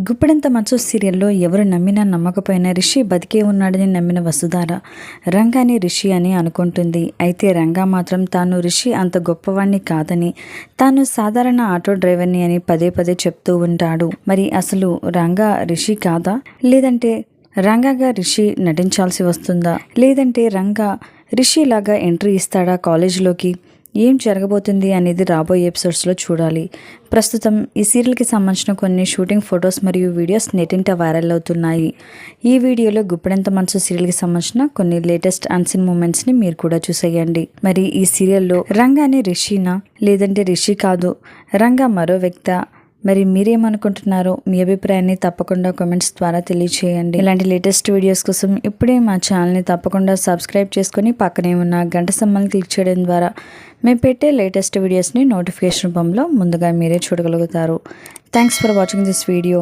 గుప్పెడంత మనసు సీరియల్లో ఎవరు నమ్మినా నమ్మకపోయినా రిషి బతికే ఉన్నాడని నమ్మిన వసుధార రంగాని రిషి అని అనుకుంటుంది. అయితే రంగా మాత్రం తాను రిషి అంత గొప్పవాణ్ణి కాదని, తాను సాధారణ ఆటో డ్రైవర్ని అని పదే పదే చెప్తూ ఉంటాడు. మరి అసలు రంగా రిషి కాదా, లేదంటే రంగాగా రిషి నటించాల్సి వస్తుందా, లేదంటే రంగా రిషిలాగా ఎంట్రీ ఇస్తాడా కాలేజీలోకి? ఏం జరగబోతుంది అనేది రాబోయే ఎపిసోడ్స్లో చూడాలి. ప్రస్తుతం ఈ సీరియల్కి సంబంధించిన కొన్ని షూటింగ్ ఫొటోస్ మరియు వీడియోస్ నెట్టింట వైరల్ అవుతున్నాయి. ఈ వీడియోలో గుప్పెడంత మనసు సీరియల్కి సంబంధించిన కొన్ని లేటెస్ట్ అన్సీన్ మూమెంట్స్ని మీరు కూడా చూసేయండి. మరి ఈ సీరియల్లో రంగానే రిషినా, లేదంటే రిషి కాదు రంగా మరో వ్యక్తి? మరి మీరేమనుకుంటున్నారో మీ అభిప్రాయాన్ని తప్పకుండా కామెంట్స్ ద్వారా తెలియచేయండి. ఇలాంటి లేటెస్ట్ వీడియోస్ కోసం ఇప్పుడే మా ఛానల్ని తప్పకుండా సబ్స్క్రైబ్ చేసుకొని పక్కనే ఉన్న గంట సింబల్ని క్లిక్ చేయడం ద్వారా మేము పెట్టే లేటెస్ట్ వీడియోస్ని నోటిఫికేషన్ రూపంలో ముందుగా మీరే చూడగలుగుతారు. Thanks for watching this video.